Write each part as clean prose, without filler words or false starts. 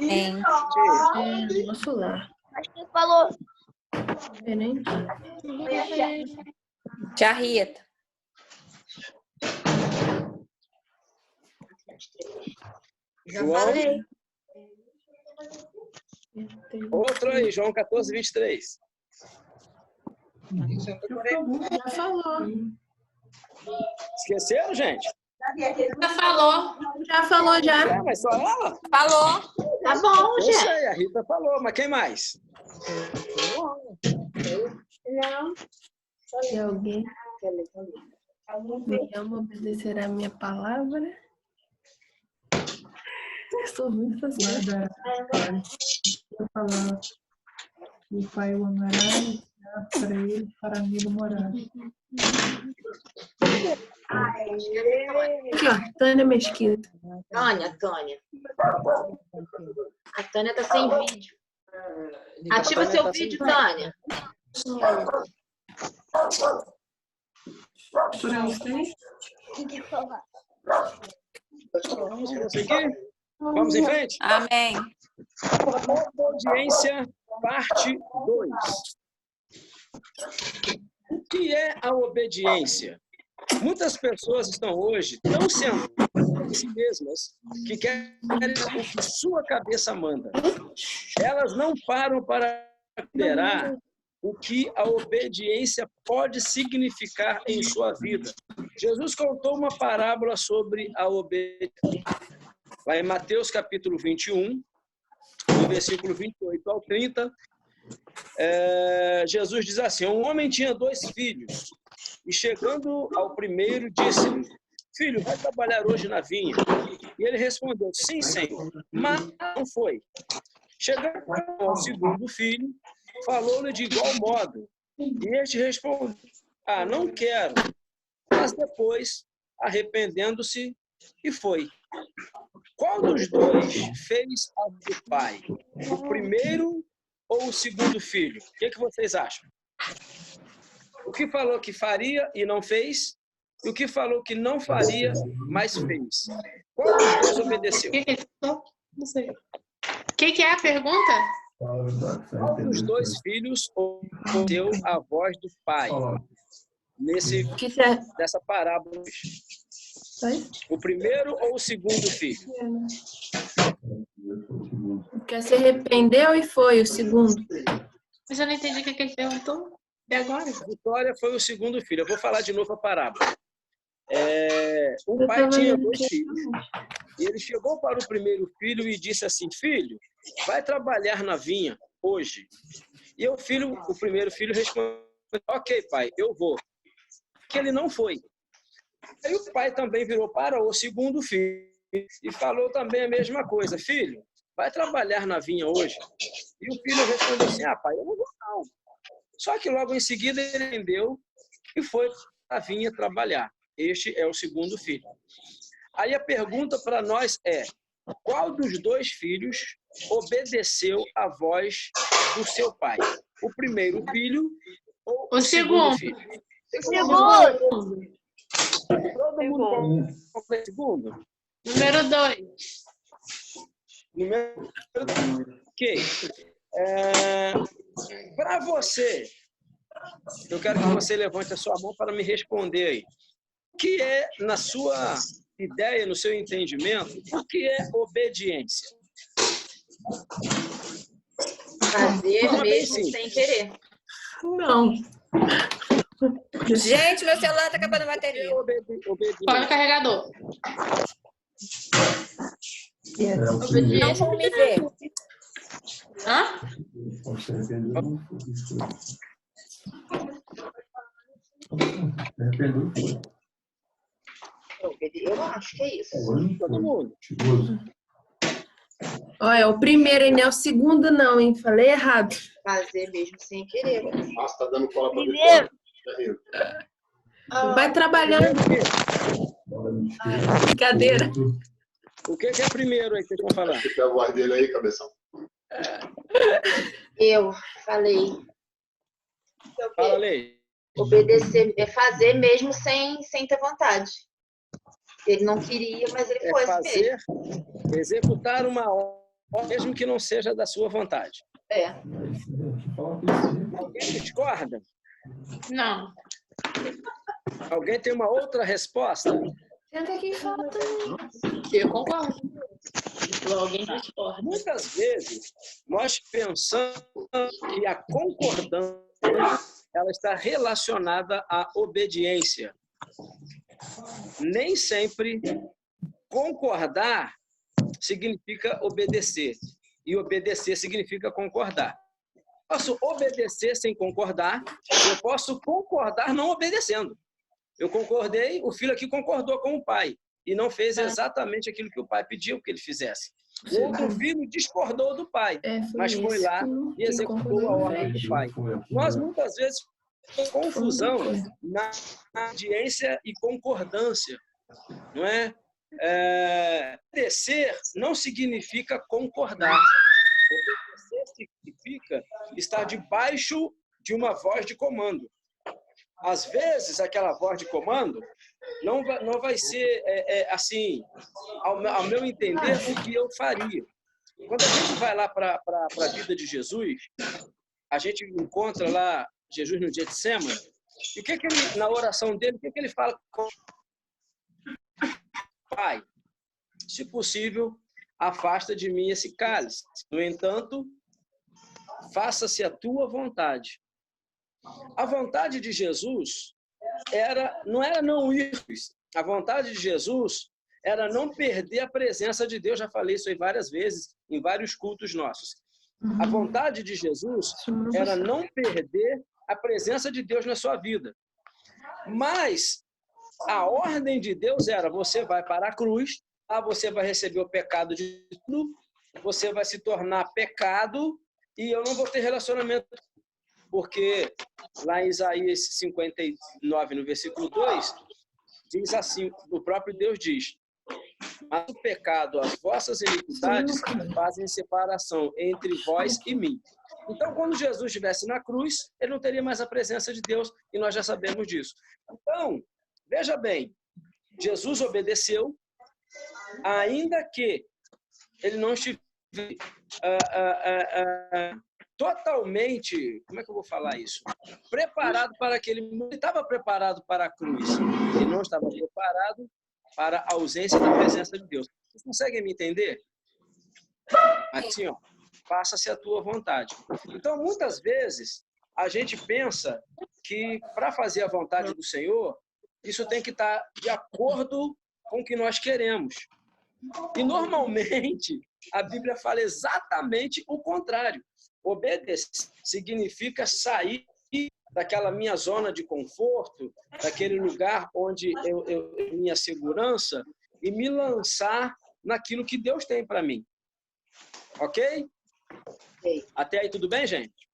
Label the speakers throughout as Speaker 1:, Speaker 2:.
Speaker 1: Em.
Speaker 2: Nosso lar.
Speaker 3: Acho que falou.
Speaker 2: Diferente.
Speaker 1: Tia Rita.
Speaker 3: Já
Speaker 4: João.
Speaker 3: falei.
Speaker 4: Outro aí, João 14, 23.
Speaker 2: Já falou.
Speaker 4: Esqueceram, gente?
Speaker 1: Já falou.
Speaker 2: Já falou, já.
Speaker 4: Mas só ela?
Speaker 1: Falou.
Speaker 3: Tá bom,
Speaker 4: Eu
Speaker 3: gente.
Speaker 4: sei, a Rita falou, mas quem mais?
Speaker 3: Não.
Speaker 2: Se alguém me ama, obedecerá a minha palavra. Estou muito fascinada. Eu falar que o Pai o amará e será para ele, para mim, no morar. Aqui, ó, Tânia Mesquita.
Speaker 3: Tânia. A Tânia tá sem vídeo. Ativa seu vídeo, Tânia.
Speaker 2: Para vocês?
Speaker 4: Vamos conseguir? Vamos em frente?
Speaker 1: Amém.
Speaker 4: Obediência, parte 2. O que é a obediência? Muitas pessoas estão hoje tão centradas em si mesmas que querem o que sua cabeça manda. Elas não param para considerar o que a obediência pode significar em sua vida. Jesus contou uma parábola sobre a obediência. Lá em Mateus capítulo 21, do versículo 28 ao 30, Jesus diz assim: um homem tinha 2 filhos, e chegando ao primeiro, disse-lhe: filho, vai trabalhar hoje na vinha? E ele respondeu: sim, senhor, mas não foi. Chegando ao segundo filho, falou-lhe de igual modo, e este respondeu: não quero. Mas depois, arrependendo-se, e foi. Qual dos dois fez a do pai? O primeiro ou o segundo filho? O que vocês acham? O que falou que faria e não fez? E o que falou que não faria, mas fez? Qual dos dois obedeceu?
Speaker 1: Não sei. O que é a pergunta?
Speaker 4: Qual dos 2 filhos obedeceu a voz do pai? Dessa parábola. O primeiro ou o segundo filho?
Speaker 2: Porque se arrependeu e foi o segundo.
Speaker 1: Mas eu não entendi o que ele perguntou. E agora?
Speaker 4: A Vitória foi o segundo filho. Eu vou falar de novo a parábola. O pai tinha 2 filhos. E ele chegou para o primeiro filho e disse assim: filho, vai trabalhar na vinha hoje. E o primeiro filho respondeu: ok, pai, eu vou. Que ele não foi. Aí o pai também virou para o segundo filho e falou também a mesma coisa: filho, vai trabalhar na vinha hoje? E o filho respondeu assim: pai, eu não vou não. Só que logo em seguida ele entendeu e foi para a vinha trabalhar. Este é o segundo filho. Aí a pergunta para nós é: qual dos 2 filhos obedeceu a voz do seu pai? O primeiro filho ou o segundo filho?
Speaker 3: Segundo.
Speaker 4: Todo mundo qual é o segundo?
Speaker 1: Número 2.
Speaker 4: Número 2. Ok. Para você, eu quero que você levante a sua mão para me responder aí. O que é, na sua ideia, no seu entendimento, o que é obediência?
Speaker 3: Fazer mesmo sem querer.
Speaker 2: Não.
Speaker 1: Gente, meu celular tá acabando a bateria. Põe no carregador. Não vão me ver. Hã?
Speaker 3: Eu acho que é isso.
Speaker 4: Todo mundo.
Speaker 2: Olha, o primeiro, hein? Não é o segundo, não, hein? Falei errado.
Speaker 3: Fazer mesmo sem querer.
Speaker 5: Nossa, tá dando cola pra
Speaker 3: Primeiro.
Speaker 5: Vitória.
Speaker 2: Vai trabalhando. Brincadeira.
Speaker 4: O que é primeiro aí que vocês vão falar?
Speaker 5: Você quer a voz dele aí, cabeção?
Speaker 3: Eu falei.
Speaker 4: Fala, Lei.
Speaker 3: Obedecer é fazer mesmo sem ter vontade. Ele não queria, mas ele foi assim mesmo.
Speaker 4: Executar uma mesmo que não seja da sua vontade.
Speaker 3: É.
Speaker 4: Alguém discorda?
Speaker 1: Não.
Speaker 4: Alguém tem uma outra resposta?
Speaker 1: Tenta quem fala também.
Speaker 3: Eu concordo. Alguém discorda.
Speaker 4: Muitas vezes, nós pensamos que a concordância ela está relacionada à obediência. Nem sempre concordar significa obedecer. E obedecer significa concordar. Eu posso obedecer sem concordar, eu posso concordar não obedecendo. Eu concordei, o filho aqui concordou com o pai e não fez exatamente aquilo que o pai pediu que ele fizesse. O outro filho discordou do pai, mas foi lá e executou a ordem do pai. Nós, muitas vezes, temos confusão na obediência e concordância. Não é? Obedecer não significa concordar. Obedecer significa estar debaixo de uma voz de comando. Às vezes, aquela voz de comando não vai ser, assim, ao meu entender, o que eu faria. Quando a gente vai lá para a vida de Jesus, a gente encontra lá Jesus no Getsemane, e o que ele, na oração dele, o que ele fala? Pai, se possível, afasta de mim esse cálice. No entanto, faça-se a tua vontade. A vontade de Jesus não era não ir. A vontade de Jesus era não perder a presença de Deus. Já falei isso aí várias vezes, em vários cultos nossos. A vontade de Jesus era não perder a presença de Deus na sua vida. Mas a ordem de Deus era: você vai para a cruz, você vai receber o pecado de tudo, você vai se tornar pecado e eu não vou ter relacionamento. Porque lá em Isaías 59, no versículo 2, diz assim, o próprio Deus diz: mas o pecado, as vossas iniquidades fazem separação entre vós e mim. Então, quando Jesus estivesse na cruz, ele não teria mais a presença de Deus, e nós já sabemos disso. Então, veja bem, Jesus obedeceu, ainda que ele não estivesse totalmente, como é que eu vou falar isso? Preparado para aquele... Ele estava preparado para a cruz. Ele não estava preparado para a ausência da presença de Deus. Vocês conseguem me entender? Assim, ó, faça-se a tua vontade. Então, muitas vezes, a gente pensa que para fazer a vontade do Senhor, isso tem que estar de acordo com o que nós queremos. E, normalmente, a Bíblia fala exatamente o contrário. Obedecer significa sair daquela minha zona de conforto, daquele lugar onde eu minha segurança, e me lançar naquilo que Deus tem para mim. Ok? Até aí tudo bem, gente?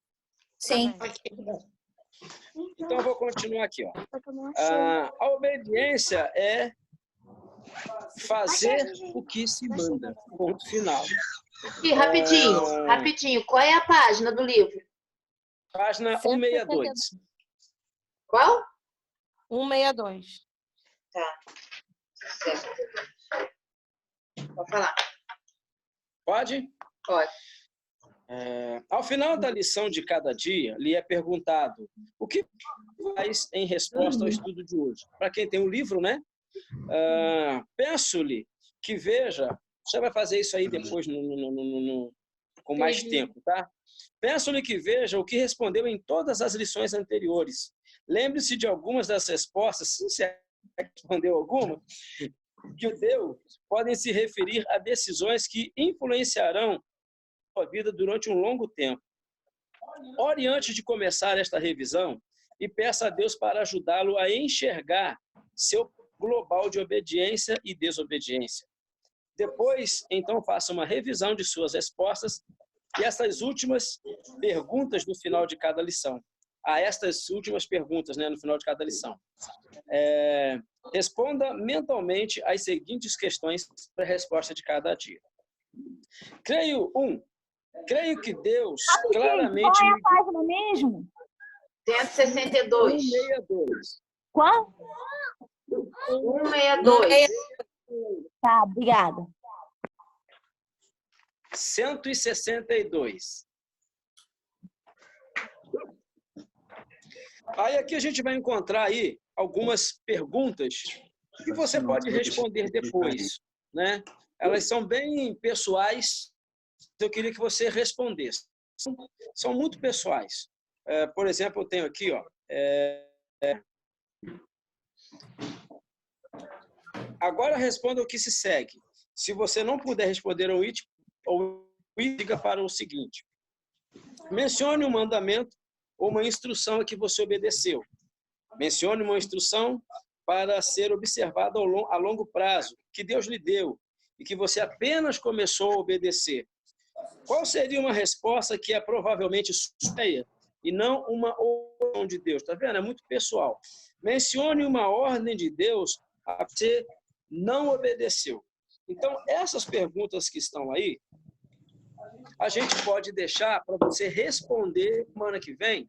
Speaker 1: Sim.
Speaker 4: Então eu vou continuar aqui. Ó. A obediência é fazer o que se manda. Ponto final.
Speaker 3: E rapidinho, qual é a página do livro?
Speaker 4: Página 162.
Speaker 3: Qual?
Speaker 1: 162.
Speaker 3: Tá. Certo. Pode falar.
Speaker 4: Pode?
Speaker 3: Pode.
Speaker 4: Ao final da lição de cada dia, lhe é perguntado: o que faz em resposta ao estudo de hoje? Para quem tem um livro, né? Peço-lhe que veja. Você vai fazer isso aí depois com mais tempo, tá? Peço-lhe que veja o que respondeu em todas as lições anteriores. Lembre-se de algumas das respostas, se você respondeu alguma, que deu, podem se referir a decisões que influenciarão a sua vida durante um longo tempo. Ore antes de começar esta revisão e peça a Deus para ajudá-lo a enxergar seu global de obediência e desobediência. Depois, então, faça uma revisão de suas respostas e essas últimas perguntas no final de cada lição. Estas últimas perguntas, né, no final de cada lição. Responda mentalmente as seguintes questões para a resposta de cada dia. Creio que Deus claramente...
Speaker 6: Qual é a página mesmo?
Speaker 3: 162.
Speaker 4: 162.
Speaker 6: Qual?
Speaker 3: 162.
Speaker 6: Tá, obrigada.
Speaker 4: 162. Aí aqui a gente vai encontrar aí algumas perguntas que você pode responder depois, né? Elas são bem pessoais, eu queria que você respondesse. São muito pessoais. Por exemplo, eu tenho aqui, ó. Agora responda o que se segue. Se você não puder responder ao it, diga para o seguinte. Mencione um mandamento ou uma instrução a que você obedeceu. Mencione uma instrução para ser observada a longo prazo, que Deus lhe deu e que você apenas começou a obedecer. Qual seria uma resposta que é provavelmente sua e não uma ordem de Deus? Tá vendo? É muito pessoal. Mencione uma ordem de Deus a que você não obedeceu. Então, essas perguntas que estão aí, a gente pode deixar para você responder semana que vem,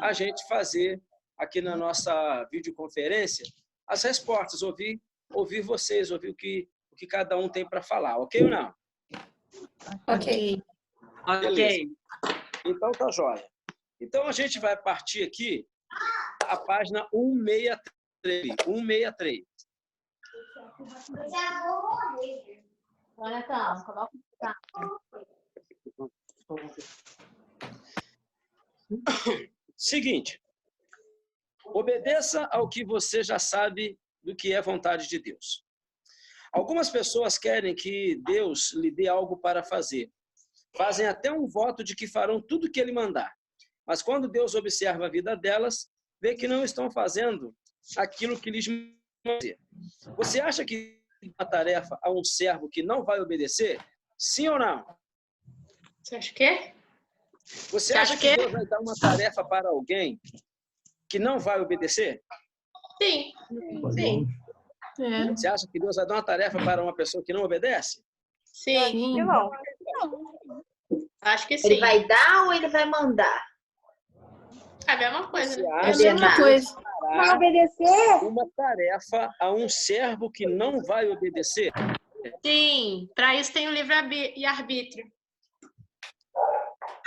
Speaker 4: a gente fazer aqui na nossa videoconferência as respostas, ouvir vocês, ouvir o que cada um tem para falar, ok ou não?
Speaker 1: Ok.
Speaker 4: Beleza. Então tá jóia. Então a gente vai partir aqui a página 163.
Speaker 3: Olha, então, coloca
Speaker 4: Seguinte, obedeça ao que você já sabe do que é vontade de Deus. Algumas pessoas querem que Deus lhe dê algo para fazer. Fazem até um voto de que farão tudo o que Ele mandar. Mas quando Deus observa a vida delas, vê que não estão fazendo aquilo que lhes mandou fazer. Você acha que uma tarefa a um servo que não vai obedecer? Sim ou não?
Speaker 1: Você acha o quê?
Speaker 4: Você acha que Deus vai dar uma tarefa para alguém que não vai obedecer?
Speaker 1: Sim. Sim.
Speaker 4: Você acha que Deus vai dar uma tarefa para uma pessoa que não obedece?
Speaker 1: Sim.
Speaker 2: Não.
Speaker 1: Acho que sim.
Speaker 3: Ele vai dar ou ele vai mandar?
Speaker 1: É a mesma coisa.
Speaker 4: Você
Speaker 1: Né?
Speaker 4: acha
Speaker 3: É a mesma
Speaker 4: que
Speaker 3: coisa.
Speaker 6: Vai obedecer?
Speaker 4: uma tarefa a um servo que não vai obedecer?
Speaker 1: Sim. Para isso tem o livre-arbítrio.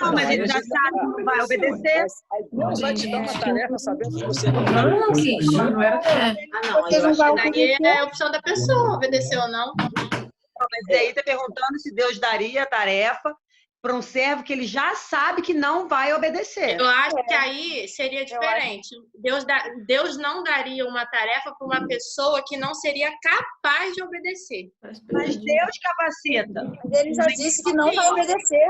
Speaker 6: Não, mas ele já sabe que não vai obedecer.
Speaker 4: Aí Deus vai te dar uma tarefa sabendo que você não vai
Speaker 2: Não,
Speaker 4: obedecer.
Speaker 2: não era
Speaker 3: Ah, não.
Speaker 6: Você
Speaker 3: Eu
Speaker 6: não
Speaker 3: acho
Speaker 6: vai
Speaker 3: que
Speaker 1: Daí
Speaker 6: obedecer?
Speaker 1: é a opção da pessoa, obedecer ou não.
Speaker 6: Mas aí tá perguntando se Deus daria a tarefa para um servo que ele já sabe que não vai obedecer.
Speaker 1: Eu acho que aí seria diferente. Deus não daria uma tarefa para uma pessoa que não seria capaz de obedecer.
Speaker 6: Mas Deus capacita.
Speaker 7: Mas ele já disse que não vai obedecer.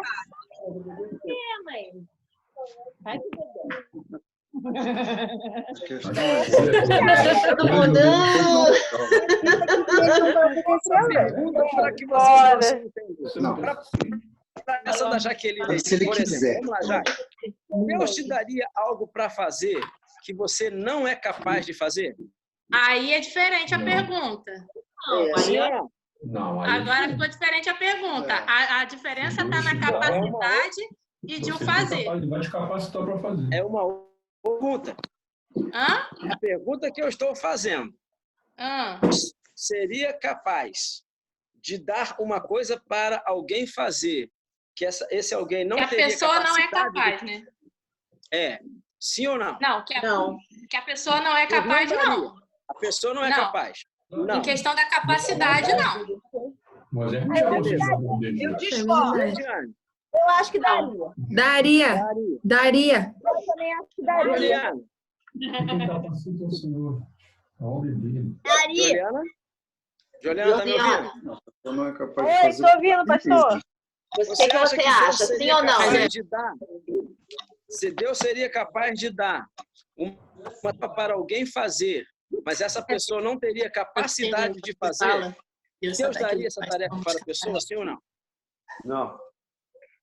Speaker 3: Todo mundo.
Speaker 7: Ele não vai obedecer, velho.
Speaker 4: Pergunta para que vocês possam entender.
Speaker 5: Não.
Speaker 4: Para essa da Jaqueline,
Speaker 5: Se ele
Speaker 4: por
Speaker 5: quiser.
Speaker 4: exemplo, vamos lá, Jaque. Deus te daria algo para fazer que você não é capaz de fazer?
Speaker 1: Aí é diferente a pergunta.
Speaker 4: Sim ou não?
Speaker 8: Não, aí
Speaker 1: Agora ficou diferente a pergunta. A diferença está na capacidade e de o
Speaker 8: você
Speaker 1: fazer.
Speaker 8: vai te capacitar para fazer.
Speaker 4: É uma pergunta.
Speaker 1: Hã?
Speaker 4: A pergunta que eu estou fazendo.
Speaker 1: Hã?
Speaker 4: Seria capaz de dar uma coisa para alguém fazer que esse alguém não
Speaker 1: Que a
Speaker 4: teria
Speaker 1: pessoa não é
Speaker 4: capacidade
Speaker 1: capaz,
Speaker 4: de...
Speaker 1: né?
Speaker 4: É. Sim ou não?
Speaker 1: Não, que a pessoa não é
Speaker 4: Deus
Speaker 1: capaz,
Speaker 4: daria.
Speaker 1: não.
Speaker 4: A pessoa não é
Speaker 1: Não.
Speaker 4: capaz. Não.
Speaker 1: Em questão da capacidade, não.
Speaker 8: Moisés não tinha conseguido obedecer.
Speaker 6: Eu discordo.
Speaker 4: Juliane,
Speaker 7: Eu acho que daria.
Speaker 2: Daria.
Speaker 7: Eu também acho que daria.
Speaker 4: Juliana,
Speaker 8: Quem capacita é o Senhor. A obra dele.
Speaker 7: Daria.
Speaker 4: Juliana? Juliana, tá me ouvindo?
Speaker 5: Eu não é capaz de
Speaker 7: Oi,
Speaker 5: fazer.
Speaker 7: tô ouvindo, pastor.
Speaker 3: O que você
Speaker 4: Deus
Speaker 3: acha? Sim
Speaker 4: seria
Speaker 3: ou não?
Speaker 4: capaz de dar? Se Deus seria capaz de dar uma para alguém fazer, mas essa pessoa não teria capacidade de fazer, Deus daria essa tarefa para a pessoa, sim ou não?
Speaker 5: Não.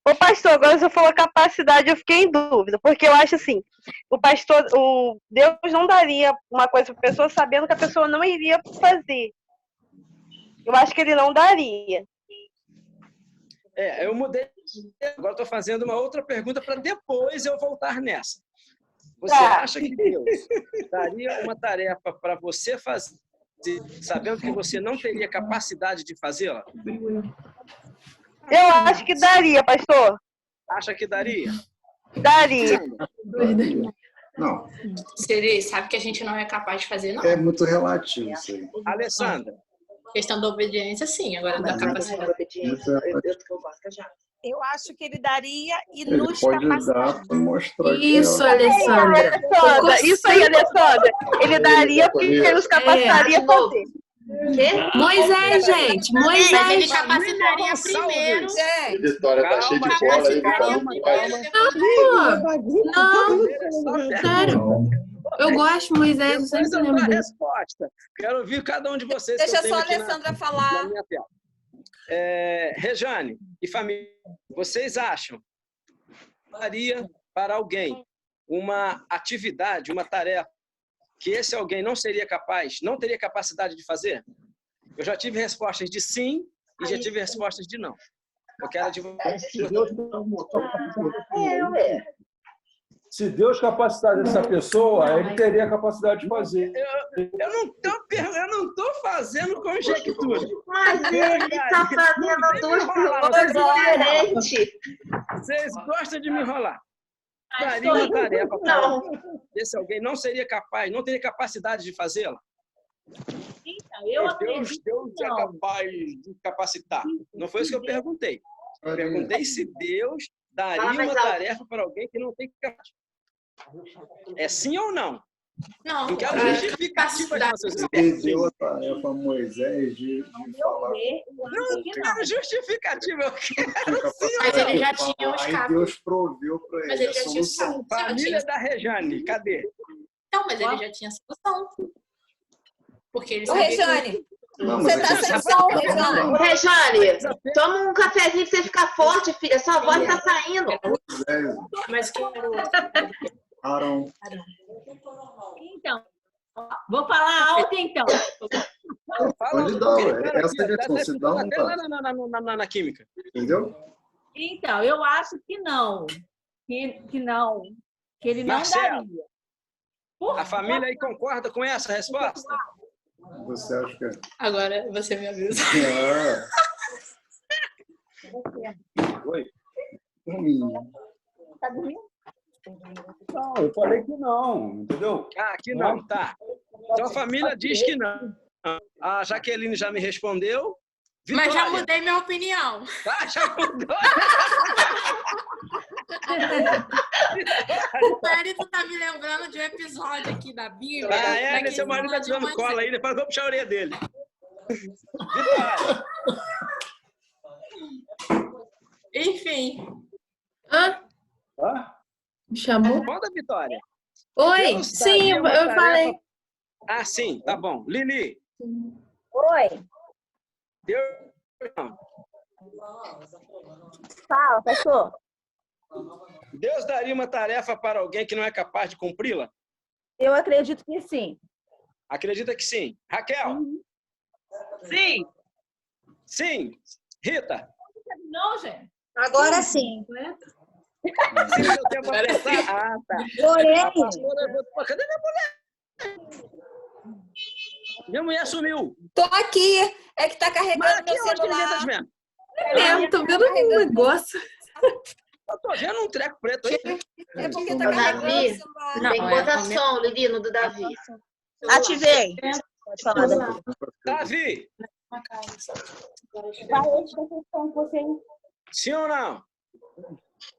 Speaker 9: Ô pastor, agora você falou capacidade, eu fiquei em dúvida, porque eu acho assim, o Deus não daria uma coisa para a pessoa sabendo que a pessoa não iria fazer. Eu acho que ele não daria.
Speaker 4: Eu mudei. Agora estou fazendo uma outra pergunta para depois eu voltar nessa. Você acha que Deus daria uma tarefa para você fazer, sabendo que você não teria capacidade de fazê-la?
Speaker 9: Eu acho que daria, pastor.
Speaker 4: Acha que daria?
Speaker 9: Daria.
Speaker 5: Não,
Speaker 1: Seria, sabe que a gente não é capaz de fazer, não.
Speaker 5: é muito relativo isso aí.
Speaker 4: Alessandra,
Speaker 1: Questão da obediência, sim. Agora, da capacidade.
Speaker 10: Eu acho que ele daria e
Speaker 5: Ele
Speaker 10: nos
Speaker 5: pode
Speaker 10: capacitaria.
Speaker 5: dar para mostrar
Speaker 11: Isso,
Speaker 5: que é
Speaker 11: Alessandra.
Speaker 9: Alessandra, isso aí, Alessandra. Ele daria porque nos capacitaria a fazer.
Speaker 11: Moisés, gente.
Speaker 1: Mas ele
Speaker 11: Moisés.
Speaker 1: capacitaria primeiro.
Speaker 10: Gente,
Speaker 5: Vitória tá cheia de bola aí,
Speaker 1: Capacitaria
Speaker 5: cara.
Speaker 1: primeiro.
Speaker 11: Não, sério. Eu gosto de Moisés, eu
Speaker 4: depois
Speaker 11: sempre
Speaker 4: eu dou
Speaker 11: lembro
Speaker 4: a
Speaker 11: dele.
Speaker 4: resposta. Quero ouvir cada um de vocês. que
Speaker 10: deixa
Speaker 4: eu tenho
Speaker 10: só a
Speaker 4: aqui
Speaker 10: Alessandra
Speaker 4: na
Speaker 10: falar.
Speaker 4: minha tela. Rejane e família, vocês acham que daria para alguém uma atividade, uma tarefa que esse alguém não seria capaz, não teria capacidade de fazer? Eu já tive respostas de sim e já tive respostas de não. Eu quero de
Speaker 8: Se Deus capacitar essa pessoa, ele teria a capacidade de fazer.
Speaker 4: Eu não estou fazendo conjectura.
Speaker 3: Mas ele está fazendo duas perguntas diferentes.
Speaker 4: Vocês gostam de me enrolar? Daria uma tarefa para esse alguém não seria capaz, não teria capacidade de fazê-la?
Speaker 12: Então, eu acredito
Speaker 4: Deus
Speaker 12: que
Speaker 4: é
Speaker 12: não.
Speaker 4: capaz de capacitar. Não foi isso que eu perguntei. Eu perguntei se Deus daria uma tarefa para alguém que não tem capacidade. É sim ou não?
Speaker 1: Não.
Speaker 4: Não quero justificativa de vocês.
Speaker 5: Ele deu a tarefa a Moisés de falar.
Speaker 4: Não quero justificativa, eu quero sim.
Speaker 1: Mas ele já tinha os
Speaker 5: Aí
Speaker 1: cabos.
Speaker 5: Deus proveu para
Speaker 1: Mas
Speaker 5: ele
Speaker 1: ele
Speaker 5: a
Speaker 1: já tinha os
Speaker 5: solução.
Speaker 1: cabos.
Speaker 4: Família da Rejane, cadê?
Speaker 1: Não, mas ele já tinha solução. Porque ele
Speaker 10: Ô,
Speaker 1: sabia
Speaker 10: Rejane,
Speaker 5: Não,
Speaker 10: você
Speaker 5: mas
Speaker 10: tá
Speaker 5: é que
Speaker 10: sem
Speaker 5: você
Speaker 10: som,
Speaker 5: tá
Speaker 10: Rejane.
Speaker 3: Rejane, toma um cafezinho pra você ficar forte, filha. Sua voz tá saindo.
Speaker 5: Moisés,
Speaker 1: Mas que
Speaker 5: Arão.
Speaker 12: Então, vou falar alto, então.
Speaker 5: Pode dar, ué. Essa é a questão. Se dá, não dá.
Speaker 4: Na química.
Speaker 5: Entendeu?
Speaker 12: Então, eu acho que não. Que não. Que ele não
Speaker 4: Marcelo.
Speaker 12: daria.
Speaker 4: A família aí concorda com essa resposta?
Speaker 5: Você acha que é?
Speaker 1: Agora você me avisa.
Speaker 4: Oi.
Speaker 12: Tá dormindo?
Speaker 8: Não, eu falei que não, entendeu?
Speaker 4: Ah, aqui não, tá. Então a família diz que não. A Jaqueline já me respondeu.
Speaker 1: Mas já
Speaker 4: Vitória.
Speaker 1: mudei minha opinião.
Speaker 4: Tá, já mudou.
Speaker 1: O Périto tá me lembrando de um episódio aqui da Bíblia.
Speaker 4: Seu marido tá tirando cola aí, depois eu vou puxar a orelha dele. Vitória.
Speaker 1: Enfim.
Speaker 11: Me chamou?
Speaker 4: Responda, Vitória.
Speaker 11: Oi,
Speaker 4: Deus
Speaker 11: sim,
Speaker 4: daria uma
Speaker 11: eu
Speaker 4: tarefa-
Speaker 11: falei.
Speaker 4: Ah, sim, tá bom. Lili,
Speaker 7: Oi.
Speaker 4: Deus...
Speaker 7: Fala, pastor.
Speaker 4: Deus daria uma tarefa para alguém que não é capaz de cumpri-la?
Speaker 7: Eu acredito que sim.
Speaker 4: Acredita que sim. Raquel?
Speaker 6: Sim.
Speaker 4: Sim. Rita?
Speaker 12: Não, gente.
Speaker 7: Agora sim.
Speaker 4: Sim, deu tempo para pensar? Ah, tá.
Speaker 7: Orei.
Speaker 4: A pastora, cadê minha mulher? Minha mulher sumiu.
Speaker 10: Tô aqui. É que tá carregando
Speaker 4: Mas aqui
Speaker 10: meu
Speaker 4: onde que ninguém tá te
Speaker 10: celular.
Speaker 4: vendo?
Speaker 11: Eu tô vendo um negócio.
Speaker 4: Eu tô vendo um treco preto aí.
Speaker 10: É porque
Speaker 3: Ô,
Speaker 10: tá carregando
Speaker 3: Davi,
Speaker 10: o celular.
Speaker 1: Não,
Speaker 3: tem que botar som, Lili, no do Davi.
Speaker 7: Ativei. Pode falar, Davi.
Speaker 4: Davi,
Speaker 7: Vai, eu estou com você.
Speaker 4: sim ou não?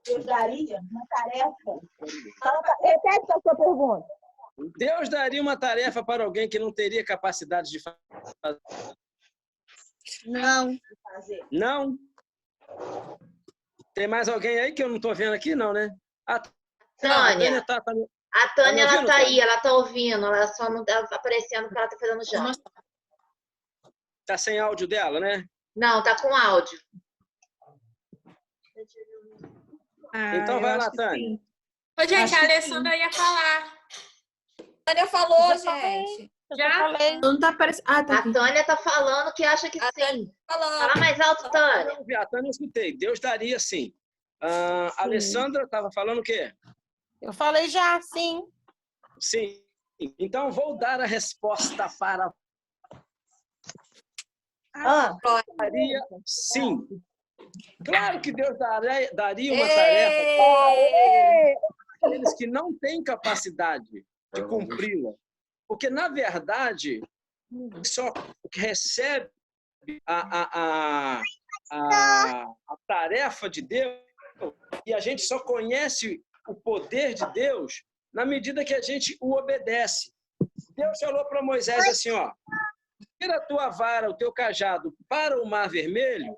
Speaker 7: Eu daria uma tarefa. Repete a sua pergunta.
Speaker 4: Deus daria uma tarefa para alguém que não teria capacidade de fazer?
Speaker 7: Não.
Speaker 4: Não? Tem mais alguém aí que eu não tô vendo aqui, não, né? A
Speaker 3: Tânia.
Speaker 4: tá
Speaker 3: A Tânia,
Speaker 4: Tá me
Speaker 3: ela
Speaker 4: ouvindo,
Speaker 3: tá aí,
Speaker 4: Tânia?
Speaker 3: ela tá ouvindo. Ela só não tá aparecendo porque ela tá fazendo já.
Speaker 4: Tá sem áudio dela, né?
Speaker 3: Não, tá com áudio.
Speaker 4: Então vai lá, Tânia.
Speaker 1: Ô, gente,
Speaker 11: Acho
Speaker 1: a
Speaker 11: que
Speaker 1: Alessandra ia falar.
Speaker 10: A Tânia falou, gente.
Speaker 1: Já?
Speaker 11: Não tá aparecendo. Ah, tá
Speaker 3: A
Speaker 11: aqui.
Speaker 3: Tânia tá falando que acha que sim.
Speaker 10: Falando.
Speaker 3: Fala mais alto, Tânia.
Speaker 4: Eu ouvi, a Tânia eu escutei. Deus daria sim. A Alessandra estava falando o quê?
Speaker 10: Eu falei já, sim.
Speaker 4: Sim. Então vou dar a resposta para
Speaker 7: Ah,
Speaker 4: daria sim. Claro que Deus daria uma tarefa para aqueles que não têm capacidade de cumpri-la. Porque, na verdade, só recebe a tarefa de Deus e a gente só conhece o poder de Deus na medida que a gente o obedece. Deus falou para Moisés assim, ó, tira a tua vara, o teu cajado para o Mar Vermelho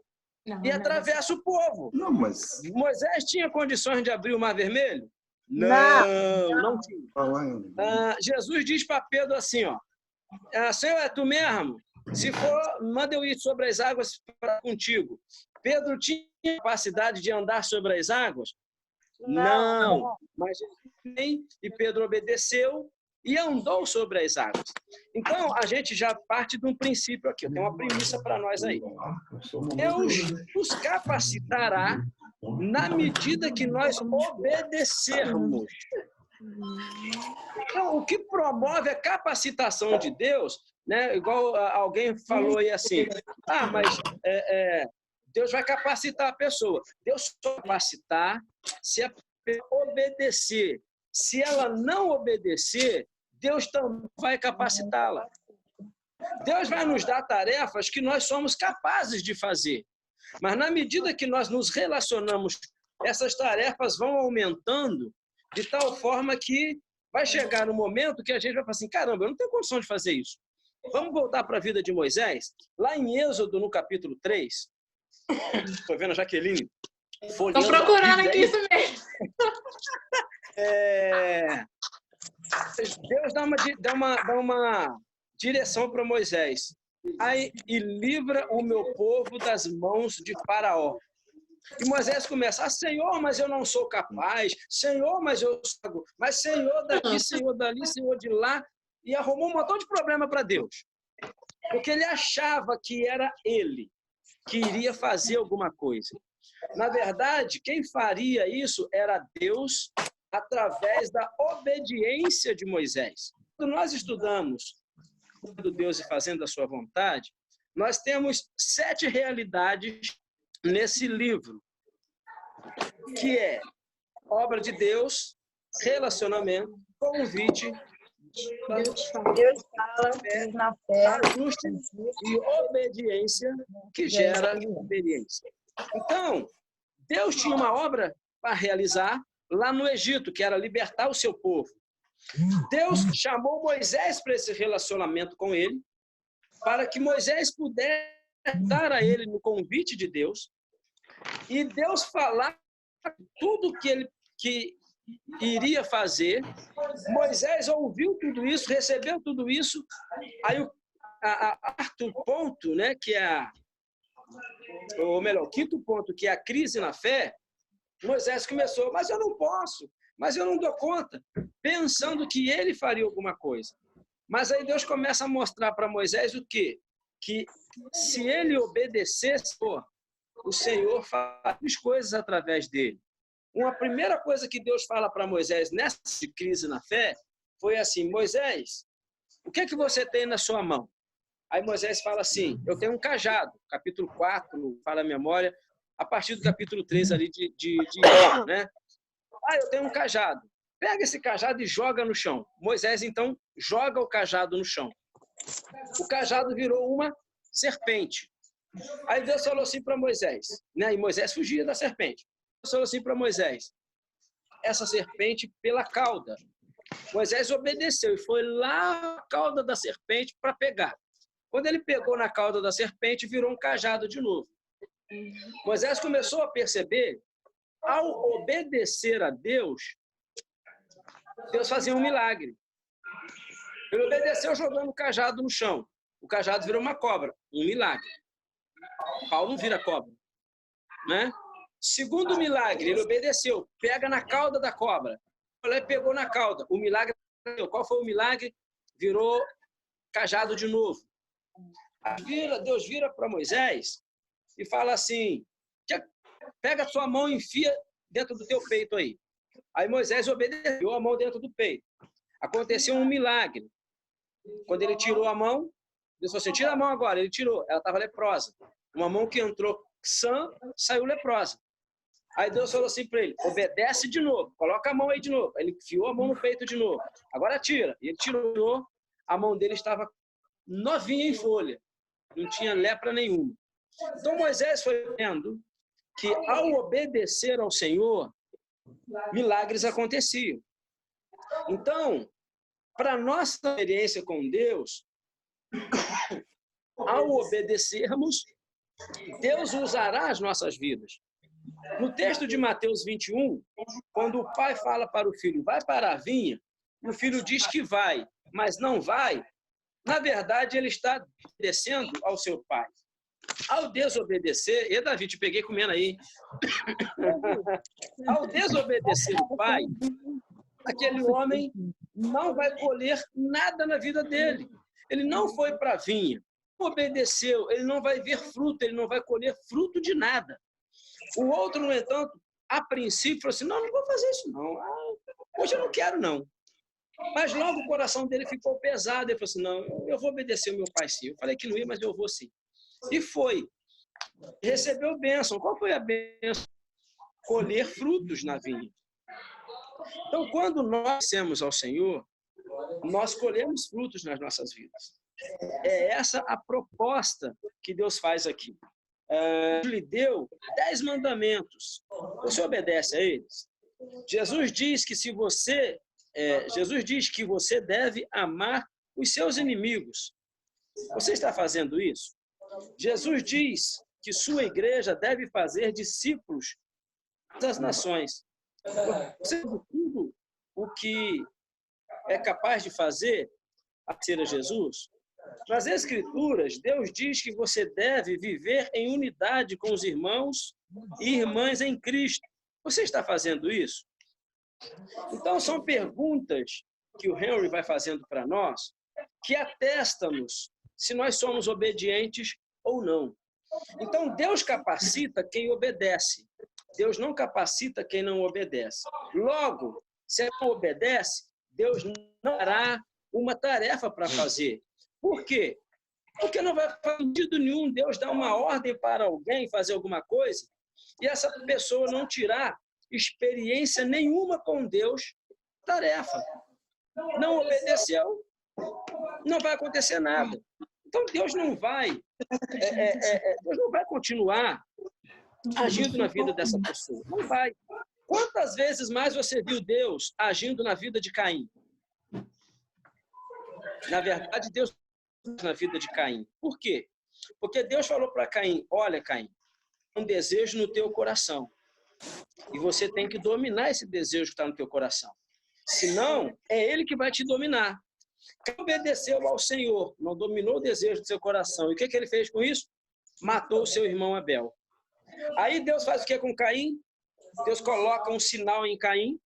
Speaker 4: e atravessa o povo.
Speaker 5: Não, mas...
Speaker 4: Moisés tinha condições de abrir o Mar Vermelho? Não tinha. Jesus diz para Pedro assim, ó, Senhor, é tu mesmo? Se for, manda eu ir sobre as águas contigo. Pedro tinha capacidade de andar sobre as águas? Não. Mas e Pedro obedeceu e andou sobre as águas. Então, a gente já parte de um princípio aqui. Tem uma premissa para nós aí. Deus nos capacitará na medida que nós obedecermos. Então, o que promove a capacitação de Deus, né? Igual alguém falou aí assim, mas Deus vai capacitar a pessoa. Deus só vai capacitar se a pessoa obedecer. Se ela não obedecer, Deus também vai capacitá-la. Deus vai nos dar tarefas que nós somos capazes de fazer. Mas na medida que nós nos relacionamos, essas tarefas vão aumentando de tal forma que vai chegar no momento que a gente vai falar assim, caramba, eu não tenho condição de fazer isso. Vamos voltar para a vida de Moisés? Lá em Êxodo, no capítulo 3, estou vendo a Jaqueline folheando.
Speaker 1: Estou procurando aqui isso mesmo.
Speaker 4: Deus dá uma direção para Moisés. Aí, e livra o meu povo das mãos de Faraó. E Moisés começa, Senhor, mas eu não sou capaz, Senhor, mas eu sou, mas Senhor daqui, Senhor dali, Senhor de lá, e arrumou um montão de problema para Deus. Porque ele achava que era ele que iria fazer alguma coisa. Na verdade, quem faria isso era Deus através da obediência de Moisés. Quando nós estudamos do Deus e fazendo a sua vontade, nós temos 7 realidades nesse livro, que é obra de Deus, relacionamento, convite,
Speaker 7: Deus fala na fé,
Speaker 4: ajuste e obediência que gera experiência. Então, Deus tinha uma obra para realizar lá no Egito, que era libertar o seu povo. Deus chamou Moisés para esse relacionamento com ele, para que Moisés pudesse dar a ele no convite de Deus, e Deus falar tudo que iria fazer. Moisés ouviu tudo isso, recebeu tudo isso. Aí o quarto ponto, né, que é o quinto ponto, que é a crise na fé, Moisés começou, mas eu não posso, mas eu não dou conta, pensando que ele faria alguma coisa. Mas aí Deus começa a mostrar para Moisés o quê? Que se ele obedecesse, o Senhor faz coisas através dele. Uma primeira coisa que Deus fala para Moisés nessa crise na fé foi assim, Moisés, o que é que você tem na sua mão? Aí Moisés fala assim, eu tenho um cajado, capítulo 4, fala a memória, a partir do capítulo 3 ali de né? Eu tenho um cajado. Pega esse cajado e joga no chão. Moisés, então, joga o cajado no chão. O cajado virou uma serpente. Aí Deus falou assim para Moisés, né? E Moisés fugia da serpente. Deus falou assim para Moisés, essa serpente pela cauda. Moisés obedeceu e foi lá na cauda da serpente para pegar. Quando ele pegou na cauda da serpente, virou um cajado de novo. Moisés começou a perceber, ao obedecer a Deus, Deus fazia um milagre. Ele obedeceu jogando o cajado no chão. O cajado virou uma cobra. Um milagre. Paulo não vira cobra, né? Segundo milagre, ele obedeceu. Pega na cauda da cobra. Ele pegou na cauda. O milagre. Qual foi o milagre? Virou cajado de novo. Deus vira para Moisés e fala assim, pega a sua mão e enfia dentro do teu peito aí. Aí Moisés obedeceu a mão dentro do peito. Aconteceu um milagre. Quando ele tirou a mão, Deus falou assim, tira a mão agora. Ele tirou, ela estava leprosa. Uma mão que entrou sã, saiu leprosa. Aí Deus falou assim para ele, obedece de novo, coloca a mão aí de novo. Ele enfiou a mão no peito de novo. Agora tira. E ele tirou, a mão dele estava novinha em folha. Não tinha lepra nenhuma. Então Moisés foi vendo que ao obedecer ao Senhor, milagres aconteciam. Então, para nossa experiência com Deus, ao obedecermos, Deus usará as nossas vidas. No texto de Mateus 21, quando o pai fala para o filho, vai para a vinha, e o filho diz que vai, mas não vai, na verdade ele está obedecendo ao seu pai. Ao desobedecer, e Davi, te peguei comendo aí. Ao desobedecer o pai, aquele homem não vai colher nada na vida dele. Ele não foi para a vinha, obedeceu, ele não vai ver fruto, ele não vai colher fruto de nada. O outro, no entanto, a princípio, falou assim, não vou fazer isso não. Hoje eu não quero, não. Mas logo o coração dele ficou pesado. Ele falou assim, não, eu vou obedecer o meu pai sim. Eu falei que não ia, mas eu vou sim. E foi. Recebeu bênção. Qual foi a bênção? Colher frutos na vinha. Então, quando nós dissemos ao Senhor, nós colhemos frutos nas nossas vidas. É essa a proposta que Deus faz aqui. Lhe deu 10 mandamentos. Você obedece a eles? Jesus diz que você deve amar os seus inimigos. Você está fazendo isso? Jesus diz que sua igreja deve fazer discípulos das nações. Você tudo o que é capaz de fazer a ser a Jesus? Nas Escrituras, Deus diz que você deve viver em unidade com os irmãos e irmãs em Cristo. Você está fazendo isso? Então, são perguntas que o Henry vai fazendo para nós que atestam-nos se nós somos obedientes ou não. Então, Deus capacita quem obedece. Deus não capacita quem não obedece. Logo, se não obedece, Deus não dará uma tarefa para fazer. Por quê? Porque não vai fazer sentido nenhum Deus dar uma ordem para alguém fazer alguma coisa e essa pessoa não tirar experiência nenhuma com Deus, tarefa. Não obedeceu, não vai acontecer nada. Então Deus não vai continuar agindo na vida dessa pessoa. Não vai. Quantas vezes mais você viu Deus agindo na vida de Caim? Na verdade, Deus na vida de Caim. Por quê? Porque Deus falou para Caim, olha, Caim, um desejo no teu coração. E você tem que dominar esse desejo que está no teu coração. Senão, é ele que vai te dominar. Caim obedeceu ao Senhor, não dominou o desejo do seu coração. E o que ele fez com isso? Matou o seu irmão Abel. Aí Deus faz o que com Caim? Deus coloca um sinal em Caim.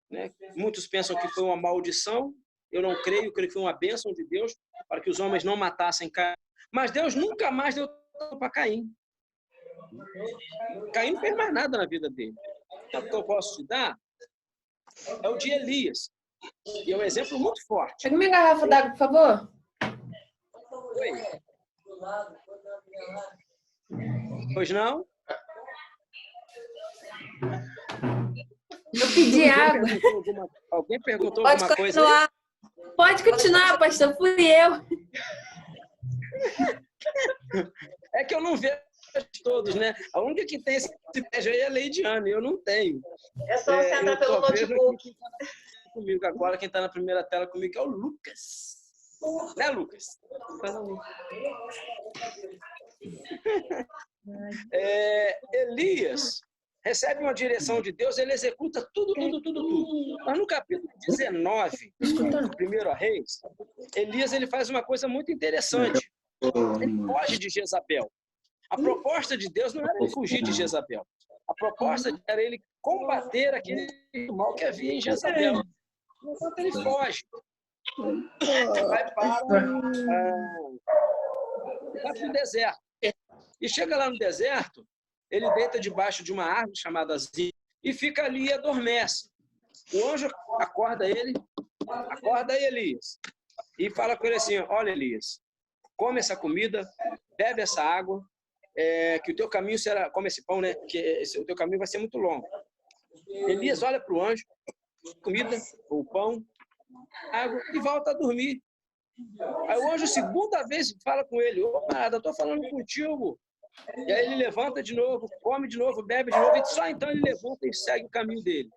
Speaker 4: Né? Muitos pensam que foi uma maldição. Eu não creio, creio que foi uma bênção de Deus para que os homens não matassem Caim. Mas Deus nunca mais deu tempo para Caim. Caim não fez mais nada na vida dele. O que eu posso te dar é o de Elias. E é um exemplo muito forte.
Speaker 11: Pega minha garrafa d'água, por favor.
Speaker 4: Oi. Pois não?
Speaker 11: Eu pedi água.
Speaker 4: Alguém perguntou
Speaker 11: Pode
Speaker 4: alguma
Speaker 11: continuar.
Speaker 4: coisa?
Speaker 11: Pode continuar, pastor. Fui eu.
Speaker 4: É que eu não vejo todos, né? A única que tem esse privilégio aí é a Leidiane, eu não tenho.
Speaker 3: É só você entrar pelo notebook.
Speaker 4: Comigo agora, quem está na primeira tela comigo é o Lucas. Né, Lucas? Elias recebe uma direção de Deus, ele executa tudo. Mas no capítulo 19, do 1 Reis, Elias ele faz uma coisa muito interessante. Ele foge de Jezabel. A proposta de Deus não era ele fugir de Jezabel. A proposta era ele combater aquele mal que havia em Jezabel. Enquanto ele foge, vai para o deserto. E chega lá no deserto, ele deita debaixo de uma árvore chamada Ziz e fica ali e adormece. O anjo acorda Elias e fala com ele assim, olha Elias, come essa comida, bebe essa água que o teu caminho será, come esse pão, né? Que o teu caminho vai ser muito longo. Elias olha para o anjo, comida, o pão, água, e volta a dormir. Aí o anjo, segunda vez, fala com ele: ô, nada, estou falando contigo. E aí ele levanta de novo, come de novo, bebe de novo, e só então ele levanta e segue o caminho dele.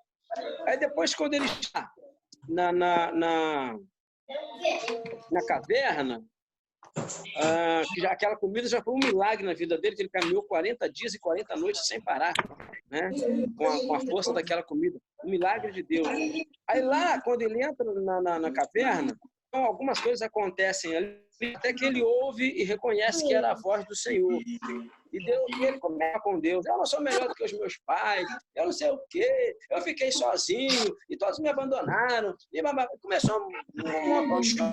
Speaker 4: Aí depois, quando ele está na caverna, que aquela comida já foi um milagre na vida dele, que ele caminhou 40 dias e 40 noites sem parar, né? Com a força daquela comida. Um milagre de Deus. Aí lá, quando ele entra na caverna, então, algumas coisas acontecem ali, até que ele ouve e reconhece que era a voz do Senhor. E ele começa com Deus: eu não sou melhor do que os meus pais, eu não sei o quê, eu fiquei sozinho, e todos me abandonaram. E começou um montão de choro.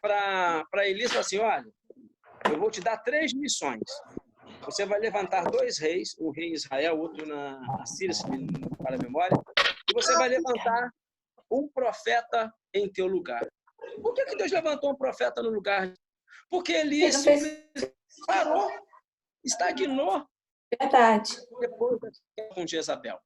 Speaker 4: Para Elias, falou assim: olha, eu vou te dar 3 missões. Você vai levantar 2 reis, um rei em Israel, outro na Síria, se me para a memória, e você vai levantar um profeta em teu lugar. Por que Deus levantou um profeta no lugar? Porque Elias parou, estagnou.
Speaker 10: Verdade.
Speaker 4: Depois com Jezabel.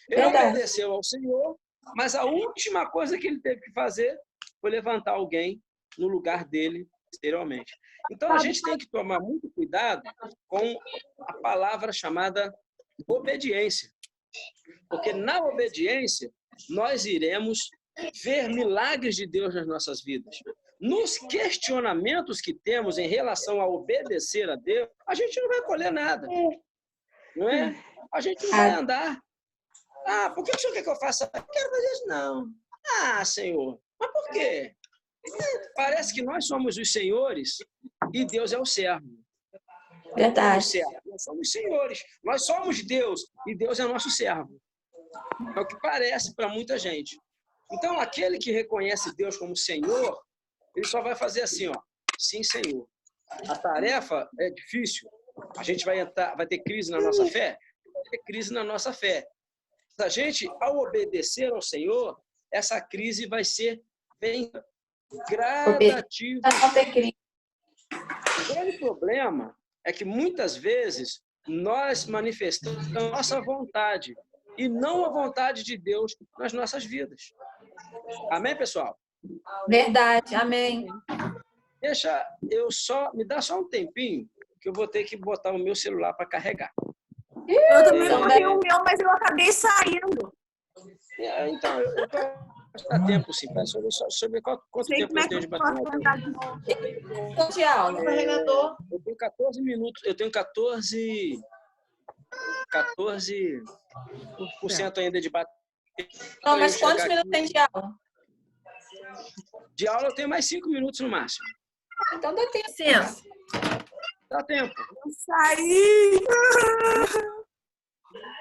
Speaker 4: Ele obedeceu ao Senhor, mas a última coisa que ele teve que fazer foi levantar alguém no lugar dele exteriormente. Então a gente tem que tomar muito cuidado com a palavra chamada obediência. Porque na obediência nós iremos ver milagres de Deus nas nossas vidas. Nos questionamentos que temos em relação a obedecer a Deus, a gente não vai colher nada. Não é? A gente não vai andar. Ah, por que o senhor quer que eu faça? Eu não quero fazer isso, não. Ah, Senhor, mas por quê? Parece que nós somos os senhores e Deus é o servo.
Speaker 10: Verdade.
Speaker 4: Nós somos senhores. Nós somos Deus e Deus é nosso servo. É o que parece para muita gente. Então, aquele que reconhece Deus como Senhor, ele só vai fazer assim, ó: sim, Senhor. A tarefa é difícil. A gente vai ter crise na nossa fé? Vai ter crise na nossa fé. A gente, ao obedecer ao Senhor, essa crise vai ser bem gradativa. O grande problema é que muitas vezes nós manifestamos a nossa vontade e não a vontade de Deus nas nossas vidas. Amém, pessoal?
Speaker 10: Verdade, amém.
Speaker 4: Me dá só um tempinho que eu vou ter que botar o meu celular para carregar.
Speaker 12: Eu também botei o meu, mas eu acabei saindo.
Speaker 4: Então, eu tô a tempo, sim. Deixa eu ver quanto tempo eu tenho de bateria.
Speaker 10: De aula.
Speaker 4: Eu tenho 14 minutos. Eu tenho 14% ainda de bateria.
Speaker 10: Não, mas quantos minutos tem de aula?
Speaker 4: De aula eu tenho mais 5 minutos no máximo.
Speaker 10: Então dá tempo.
Speaker 12: Licença.
Speaker 4: Dá tempo.
Speaker 12: Eu saí.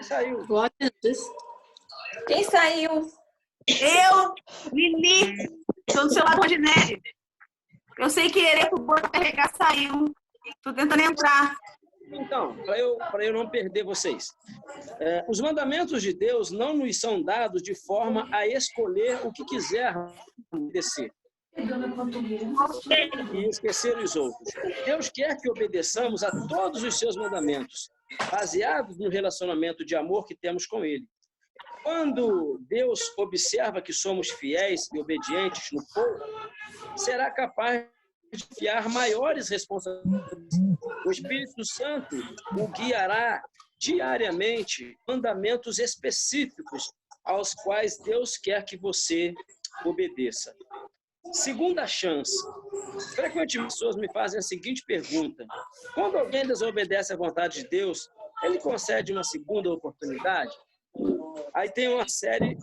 Speaker 4: Saiu.
Speaker 10: Quem saiu?
Speaker 12: Eu, Lili, estou no celular de neve. Eu sei querer pro botão carregar, saiu. Estou tentando entrar.
Speaker 4: Então, para eu não perder vocês. Os mandamentos de Deus não nos são dados de forma a escolher o que quiser obedecer e esquecer os outros. Deus quer que obedeçamos a todos os seus mandamentos, baseados no relacionamento de amor que temos com Ele. Quando Deus observa que somos fiéis e obedientes no pouco, será capaz de confiar maiores responsabilidades. O Espírito Santo o guiará diariamente mandamentos específicos aos quais Deus quer que você obedeça. Segunda chance. Frequentemente as pessoas me fazem a seguinte pergunta: quando alguém desobedece à vontade de Deus, ele concede uma segunda oportunidade? Aí tem uma série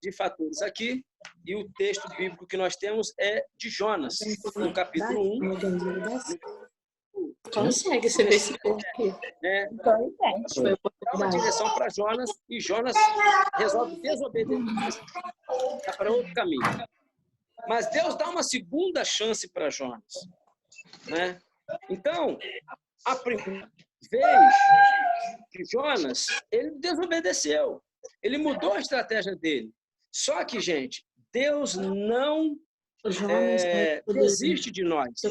Speaker 4: de fatores aqui, e o texto bíblico que nós temos é de Jonas, no capítulo 1.
Speaker 1: Consegue ser desse povo aqui.
Speaker 4: Dá uma direção para Jonas, e Jonas resolve desobedecer para outro caminho. Mas Deus dá uma segunda chance para Jonas, né? Então, a primeira vez que Jonas, ele desobedeceu. Ele mudou a estratégia dele. Só que, gente, Deus não desiste de nós.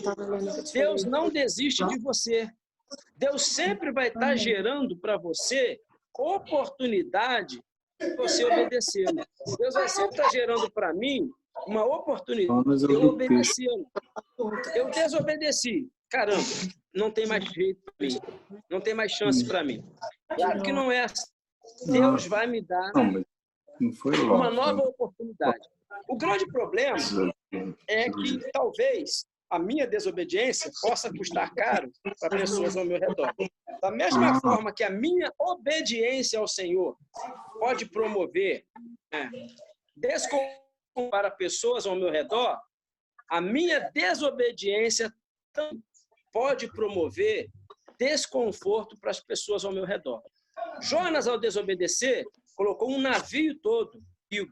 Speaker 4: Deus não desiste de você. Deus sempre vai estar gerando para você oportunidade de você obedecê-lo. Deus vai sempre estar gerando para mim uma oportunidade de eu obedecê-lo. Eu desobedeci. Caramba, não tem mais jeito para mim. Não tem mais chance para mim. Claro que não é assim. Deus vai me dar uma nova oportunidade. O grande problema é que talvez a minha desobediência possa custar caro para pessoas ao meu redor. Da mesma forma que a minha obediência ao Senhor pode promover desconforto para pessoas ao meu redor, a minha desobediência também pode promover desconforto para as pessoas ao meu redor. Jonas, ao desobedecer, colocou um navio todo vivo.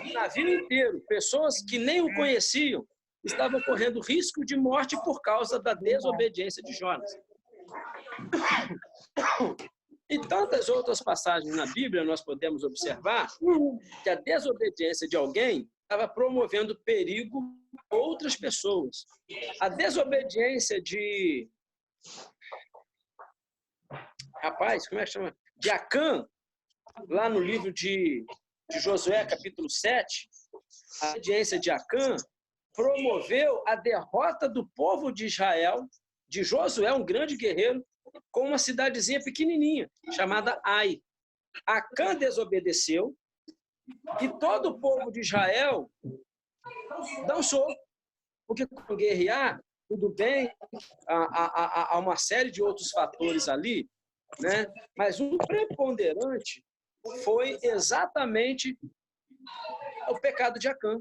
Speaker 4: Um navio inteiro. Pessoas que nem o conheciam estavam correndo risco de morte por causa da desobediência de Jonas. E tantas outras passagens na Bíblia nós podemos observar que a desobediência de alguém estava promovendo perigo a outras pessoas. A desobediência de... Rapaz, como é que chama? De Acã, lá no livro de Josué, capítulo 7, a obediência de Acã promoveu a derrota do povo de Israel, de Josué, um grande guerreiro, com uma cidadezinha pequenininha, chamada Ai. Acã desobedeceu e todo o povo de Israel dançou. Porque com guerrear, tudo bem, há uma série de outros fatores ali, né? Mas um preponderante foi exatamente o pecado de Acã.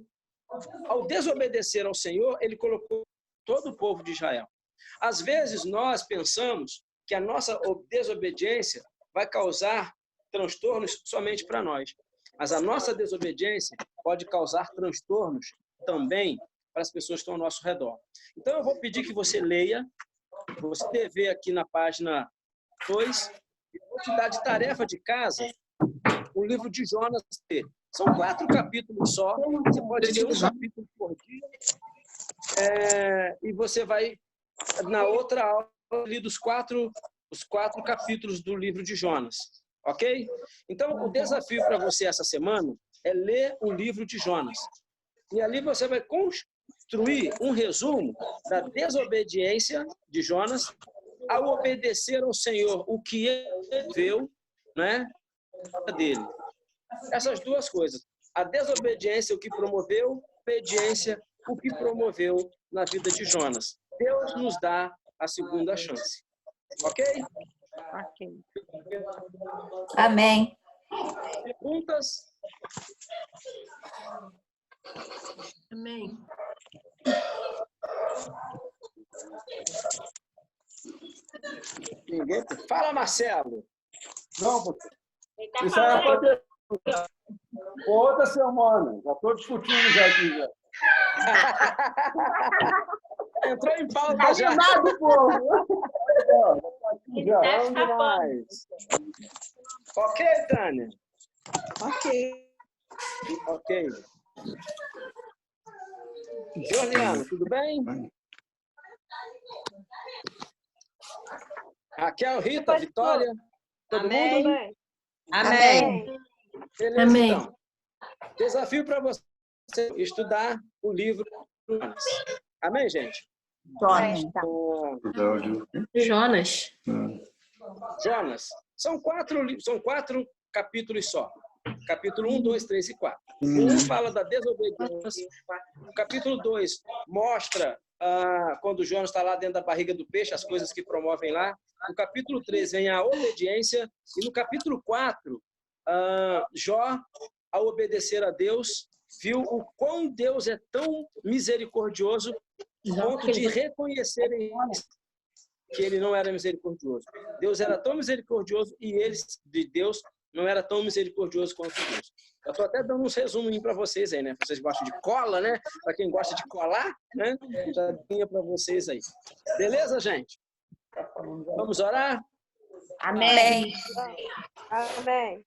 Speaker 4: Ao desobedecer ao Senhor, ele colocou todo o povo de Israel. Às vezes nós pensamos que a nossa desobediência vai causar transtornos somente para nós. Mas a nossa desobediência pode causar transtornos também para as pessoas que estão ao nosso redor. Então eu vou pedir que você leia, você vê aqui na página 2, eu vou te dar de tarefa de casa o livro de Jonas. São 4 capítulos só, você pode ler um capítulo por dia, e você vai, na outra aula, ler os 4 capítulos do livro de Jonas, ok? Então, o desafio para você essa semana é ler o livro de Jonas. E ali você vai construir um resumo da desobediência de Jonas ao obedecer ao Senhor, o que ele viu, né, dele. Essas duas coisas. A desobediência, o que promoveu, a obediência, o que promoveu na vida de Jonas. Deus nos dá a segunda chance. Ok?
Speaker 1: Ok.
Speaker 10: Amém.
Speaker 4: Perguntas?
Speaker 1: Amém.
Speaker 4: Ninguém? Fala, Marcelo.
Speaker 13: Não, você. Isso aí é para outra semana. Já estou discutindo já aqui. Já.
Speaker 4: Entrou em pauta já.
Speaker 13: Animado, povo.
Speaker 4: Vamos demais. Ok, Tânia? Ok. Juliana, tudo bem? Raquel, Rita, Vitória, todo mundo?
Speaker 6: Amém.
Speaker 4: Beleza,
Speaker 11: Amém.
Speaker 4: então. Desafio para você estudar o livro Jonas. Amém, gente?
Speaker 1: Jonas.
Speaker 4: Jonas. São 4 capítulos só. Capítulo 1, 2, 3 e 4. O 1 fala da desobediência. O capítulo 2 mostra quando Jonas está lá dentro da barriga do peixe, as coisas que promovem lá. No capítulo 3 vem a obediência. E no capítulo 4, Jó, ao obedecer a Deus, viu o quão Deus é tão misericordioso, a ponto de reconhecerem que ele não era misericordioso. Deus era tão misericordioso e eles, de Deus, não era tão misericordioso quanto Deus. Eu estou até dando uns resuminhos para vocês aí, né? Vocês gostam de cola, né? Para quem gosta de colar, né? Já tinha para vocês aí. Beleza, gente? Vamos orar?
Speaker 10: Amém.
Speaker 9: Amém.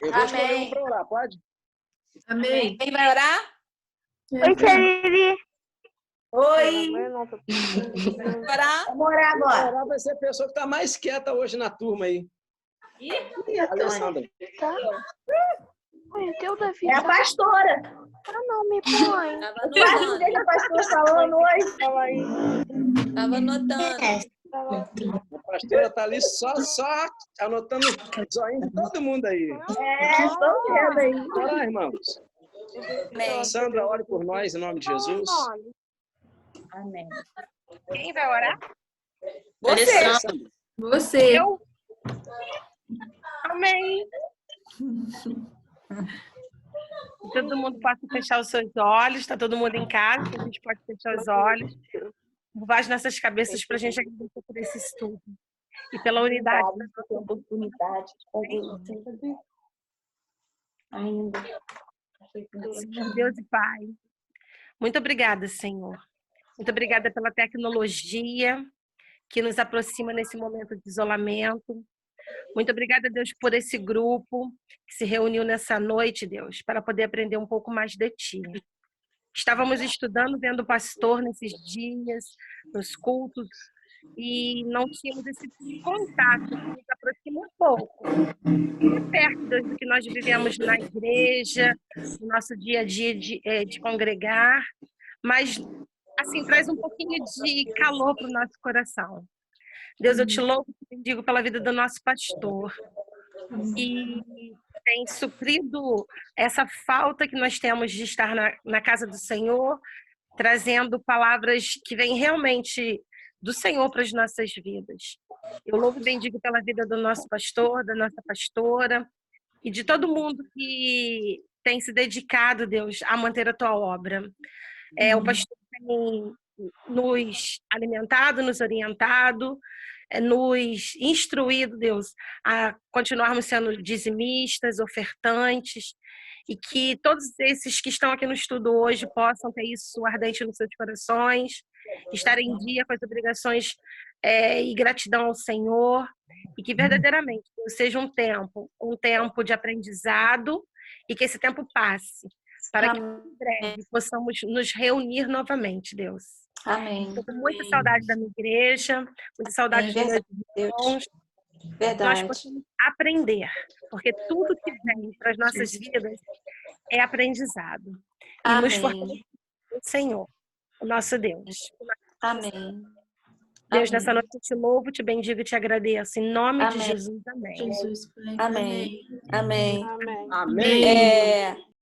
Speaker 4: Eu vou escolher
Speaker 10: Amém.
Speaker 4: um para orar, pode?
Speaker 11: Amém.
Speaker 10: Quem vai orar?
Speaker 9: Oi, Kelly.
Speaker 7: Oi.
Speaker 10: Orar?
Speaker 7: Vamos orar
Speaker 4: Quem vai
Speaker 7: agora.
Speaker 4: orar vai ser a pessoa que está mais quieta hoje na turma aí. Alessandra.
Speaker 9: Tá. Ai, teu Davi.
Speaker 7: É a pastora.
Speaker 9: Ah, não, me põe.
Speaker 10: Tava
Speaker 7: Eu tô aqui,
Speaker 10: anotando.
Speaker 7: deixa a pastora falando hoje.
Speaker 9: Fala aí.
Speaker 10: Tava anotando.
Speaker 4: A pastora está ali só anotando o zoinho de todo mundo aí.
Speaker 7: Estou vendo aí.
Speaker 4: Orar, irmãos.
Speaker 10: Amém.
Speaker 4: Sandra, ore por nós em nome de Jesus.
Speaker 7: Amém.
Speaker 9: Quem vai orar?
Speaker 10: Você.
Speaker 4: Sandra.
Speaker 11: Você.
Speaker 9: Eu? Amém. Todo mundo pode fechar os seus olhos, está todo mundo em casa, a gente pode fechar os olhos, curvar as nossas cabeças para a gente agradecer por esse estudo e pela unidade.
Speaker 7: Oportunidade de fazer isso ainda.
Speaker 9: Senhor Deus e Pai, muito obrigada, Senhor. Muito obrigada pela tecnologia que nos aproxima nesse momento de isolamento. Muito obrigada, Deus, por esse grupo que se reuniu nessa noite, Deus, para poder aprender um pouco mais de Ti. Estávamos estudando, vendo o pastor nesses dias, nos cultos, e não tínhamos esse contato que nos aproxima um pouco. Muito perto, Deus, do que nós vivemos na igreja, no nosso dia a dia de congregar, mas, assim, traz um pouquinho de calor para o nosso coração. Deus, eu te louvo e te digo pela vida do nosso pastor, que tem suprido essa falta que nós temos de estar na casa do Senhor, trazendo palavras que vêm realmente do Senhor para as nossas vidas. Eu louvo e bendigo pela vida do nosso pastor, da nossa pastora e de todo mundo que tem se dedicado, Deus, a manter a tua obra. O pastor tem nos alimentado, nos orientado, nos instruído, Deus, a continuarmos sendo dizimistas, ofertantes, e que todos esses que estão aqui no estudo hoje possam ter isso ardente nos seus corações, estar em dia com as obrigações e gratidão ao Senhor, e que verdadeiramente seja um tempo de aprendizado, e que esse tempo passe, para que em breve possamos nos reunir novamente, Deus.
Speaker 10: Amém.
Speaker 9: Estou com muita saudade da minha igreja, muita saudade dos meus irmãos.
Speaker 10: Verdade.
Speaker 9: Nós podemos aprender, porque tudo que vem para as nossas vidas é aprendizado. E nos fortalece o Senhor, o nosso Deus.
Speaker 10: Amém.
Speaker 9: Deus, nessa noite eu te louvo, te bendigo e te agradeço. Em nome de Jesus, amém.
Speaker 10: Amém. Amém.
Speaker 4: Amém.